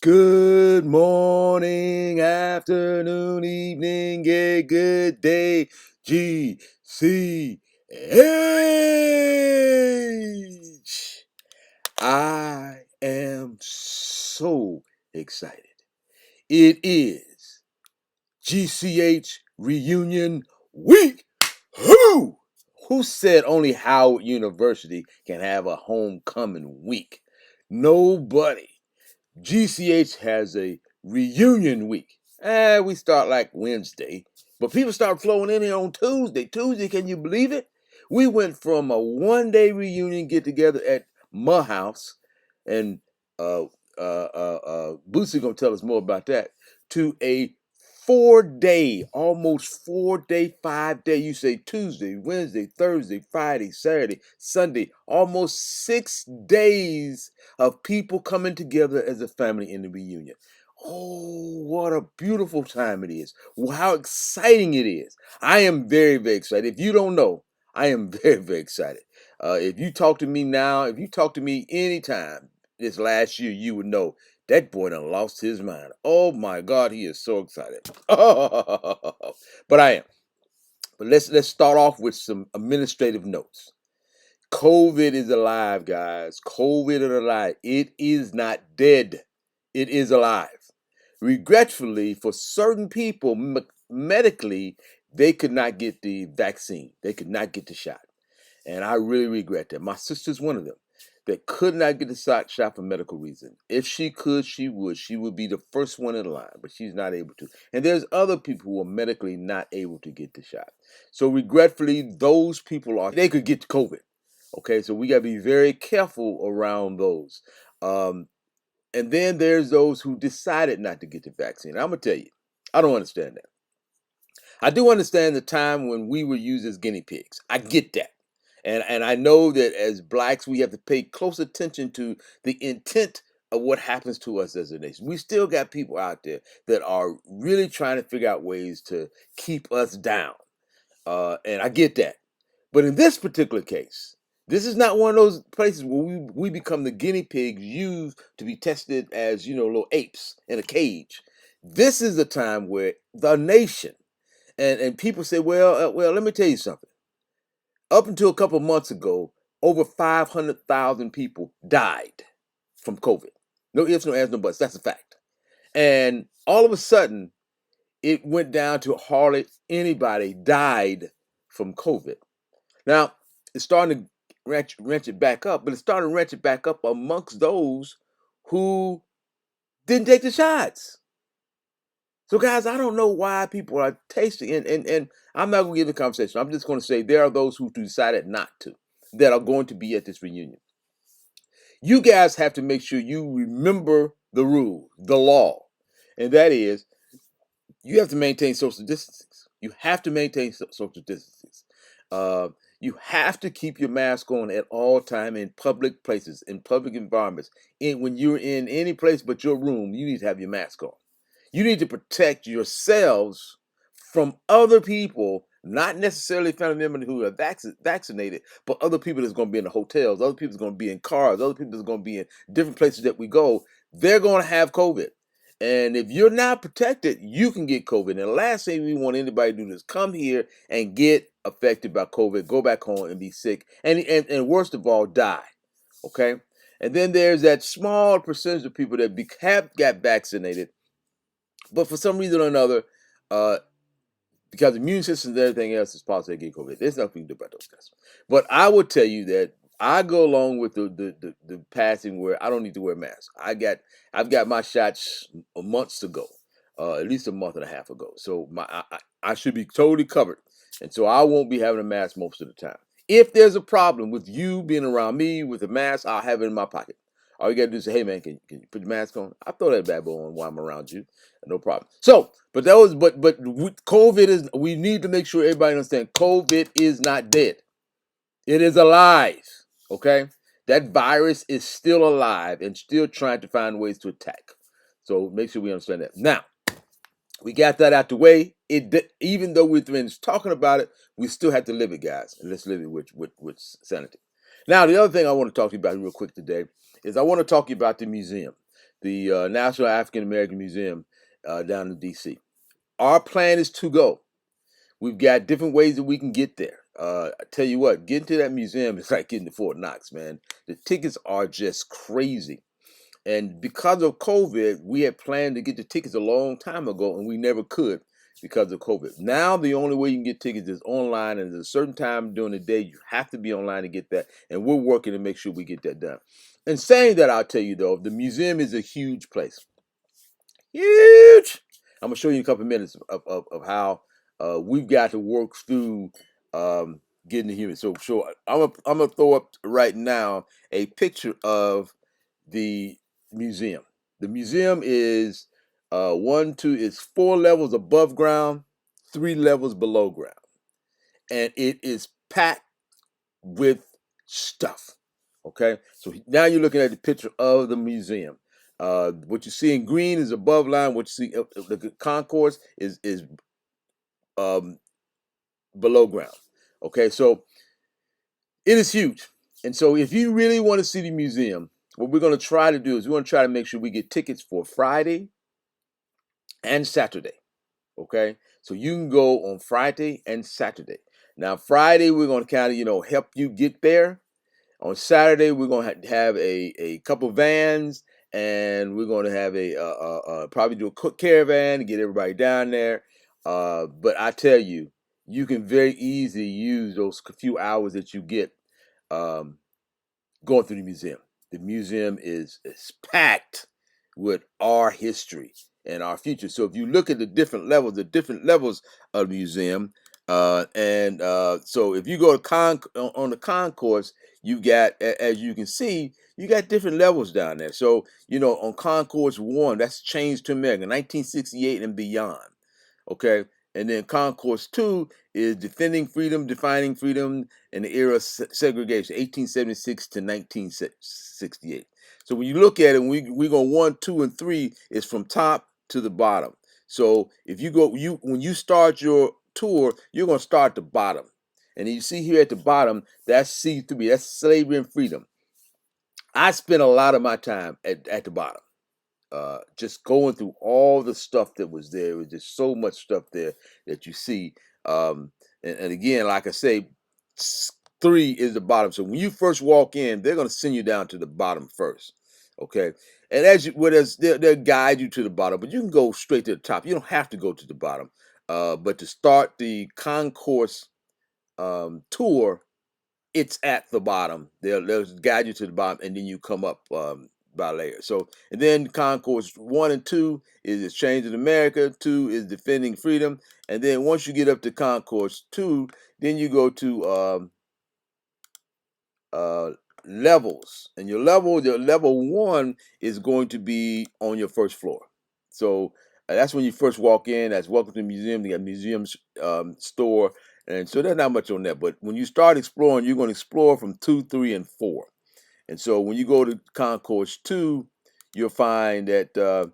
Good morning, afternoon, evening, yeah, good day, GCH. I am so excited. It is GCH Reunion Week. Who? Who said only Howard University can have a homecoming week? Nobody. GCH has a reunion week. We start like Wednesday, but people start flowing in here on Tuesday. Tuesday, can you believe it? We went from a one-day reunion get together at my house, and uh, Bootsy gonna tell us more about that, to a 4-day, almost 4-day, 5-day. You say Tuesday, Wednesday, Thursday, Friday, Saturday, Sunday, almost 6 days of people coming together as a family in the reunion. Oh, what a beautiful time it is. How exciting it is. I am very, very excited. If you don't know, I am very, very excited. If you talk to me now, if you talk to me anytime this last year, you would know that boy done lost his mind. Oh my God, he is so excited. But I am. But let's start off with some administrative notes. COVID is alive, guys. COVID is alive. It is not dead. It is alive. Regretfully, for certain people, medically, they could not get the vaccine. They could not get the shot. And I really regret that. My sister's one of them that could not get the shot for medical reason. If she could, she would. She would be the first one in line, but she's not able to. And there's other people who are medically not able to get the shot. So regretfully, those people they could get COVID. Okay, so we got to be very careful around those. And then there's those who decided not to get the vaccine. I'm going to tell you, I don't understand that. I do understand the time when we were used as guinea pigs. I get that. And I know that as blacks, we have to pay close attention to the intent of what happens to us as a nation. We still got people out there that are really trying to figure out ways to keep us down. And I get that. But in this particular case, this is not one of those places where we become the guinea pigs used to be tested as, little apes in a cage. This is the time where the nation, and people say, well, let me tell you something. Up until a couple of months ago, over 500,000 people died from COVID. No ifs, no ands, no buts. That's a fact. And all of a sudden, it went down to hardly anybody died from COVID. Now, it's starting to wrench it back up, but it's starting to wrench it back up amongst those who didn't take the shots. So, guys, I don't know why people are tasting, and I'm not going to get the conversation. I'm just going to say there are those who decided not to, that are going to be at this reunion. You guys have to make sure you remember the rule, the law, and that is you have to maintain social distancing. You have to maintain social distancing. Uh, you have to keep your mask on at all time in public places, in public environments. When you're in any place but your room, you need to have your mask on. You need to protect yourselves from other people, not necessarily family members who are vaccinated, but other people that's going to be in the hotels, other people that's going to be in cars, other people that's going to be in different places that we go. They're going to have COVID. And if you're not protected, you can get COVID. And the last thing we want anybody to do is come here and get affected by COVID, go back home and be sick, and worst of all, die. Okay? And then there's that small percentage of people that have got vaccinated, but for some reason or another, uh, because the immune system and everything else is possible to get COVID. There's nothing we can do about those guys. But I would tell you that I go along with the passing where I don't need to wear a mask. I've got my shots months ago, at least a month and a half ago. So I should be totally covered, and so I won't be having a mask most of the time. If there's a problem with you being around me with a mask, I'll have it in my pocket. All you gotta do is say, "Hey man, can you put your mask on?" I throw that bad boy on while I'm around you, no problem. So, but COVID is. We need to make sure everybody understands COVID is not dead. It is alive. Okay, that virus is still alive and still trying to find ways to attack. So make sure we understand that. Now we got that out the way. Even though we've been talking about it, we still have to live it, guys, and let's live it with sanity. Now, the other thing I want to talk to you about real quick today is I want to talk to you about the museum. the National African American Museum down in D.C. Our plan is to go. We've got different ways that we can get there. I tell you what, getting to that museum is like getting to Fort Knox, man. The tickets are just crazy. And because of COVID, we had planned to get the tickets a long time ago, and we never could because of COVID. Now, the only way you can get tickets is online, and at a certain time during the day, you have to be online to get that. And we're working to make sure we get that done. And saying that, I'll tell you though, the museum is a huge place. Huge. I'm gonna show you in a couple of minutes of how we've got to work through getting the human. So I'm gonna throw up right now a picture of the museum. The museum is is 4 levels above ground, 3 levels below ground, and it is packed with stuff. Okay, so now you're looking at the picture of the museum. What you see in green is above line. What you see the concourse is um, below ground. Okay, so it is huge. And so if you really want to see the museum, what we're going to try to do is we're going to try to make sure we get tickets for Friday and Saturday. Okay, so you can go on Friday and Saturday. Now Friday we're going to kind of help you get there. On Saturday, we're going to have a couple vans, and we're going to have probably do a cook caravan and get everybody down there. But I tell you, you can very easily use those few hours that you get um, going through the museum. The museum is packed with our history and our future. So if you look at the different levels of the museum, so if you go to on the concourse, you got, as you can see, you got different levels down there. So on concourse 1, that's changed to America, 1968 and beyond. Okay, and then concourse 2 is defending freedom, defining freedom in the era of segregation, 1876 to 1968. So when you look at it, we go 1, 2, and 3 is from top to the bottom. So if you go, when you start your tour, you're gonna start at the bottom, and you see here at the bottom, that's C3, that's slavery and freedom. I spent a lot of my time at the bottom, just going through all the stuff that was there. It was just so much stuff there that you see. And again, like I say, 3 is the bottom. So when you first walk in, they're going to send you down to the bottom first. Okay. And they'll guide you to the bottom, but you can go straight to the top. You don't have to go to the bottom. But to start the concourse tour, it's at the bottom. They'll guide you to the bottom, and then you come up by layer. So, and then concourse 1 and 2 is Exchange in America. 2 is Defending Freedom, and then once you get up to concourse 2, then you go to uh, levels, and your level 1 is going to be on your first floor. So that's when you first walk in. That's welcome to the museum. They got museum store, and so there's not much on that. But when you start exploring, you're going to explore from 2, 3, and 4. And so when you go to concourse 2, you'll find that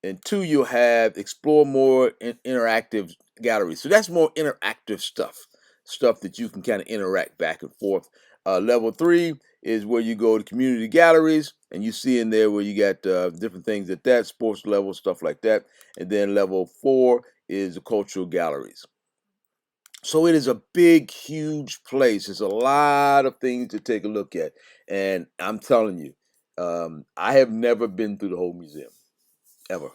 in 2 you'll have explore more interactive galleries. So that's more interactive stuff that you can kind of interact back and forth. Level 3 is where you go to community galleries, and you see in there where you got different things at that sports level, stuff like that. And then level 4 is the cultural galleries. So it is a big, huge place. There's a lot of things to take a look at. And I'm telling you, I have never been through the whole museum, ever.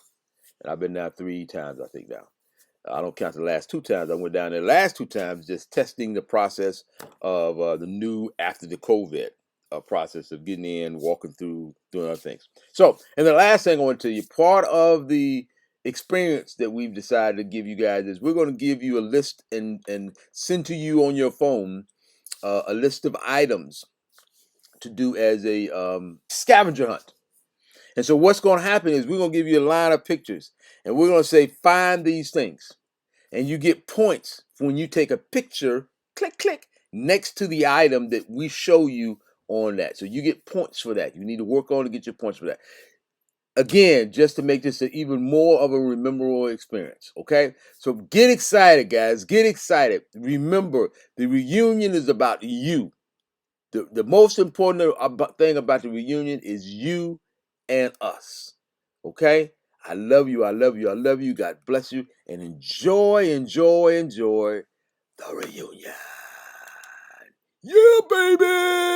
And I've been down 3 times, I think now. I don't count the last 2 times. I went down there the last 2 times just testing the process of the new after the COVID process of getting in, walking through, doing other things. So, and the last thing I want to tell you, part of the experience that we've decided to give you guys is we're going to give you a list and send to you on your phone a list of items to do as a scavenger hunt. And so what's going to happen is we're going to give you a line of pictures, and we're going to say, find these things. And you get points when you take a picture, click, click, next to the item that we show you on that. So you get points for that. You need to work on to get your points for that. Again, just to make this even more of a memorable experience, okay? So get excited, guys. Get excited. Remember, the reunion is about you. The most important thing about the reunion is you and us. Okay? I love you. I love you. I love you. God bless you. And enjoy, enjoy, enjoy the reunion. Yeah, baby.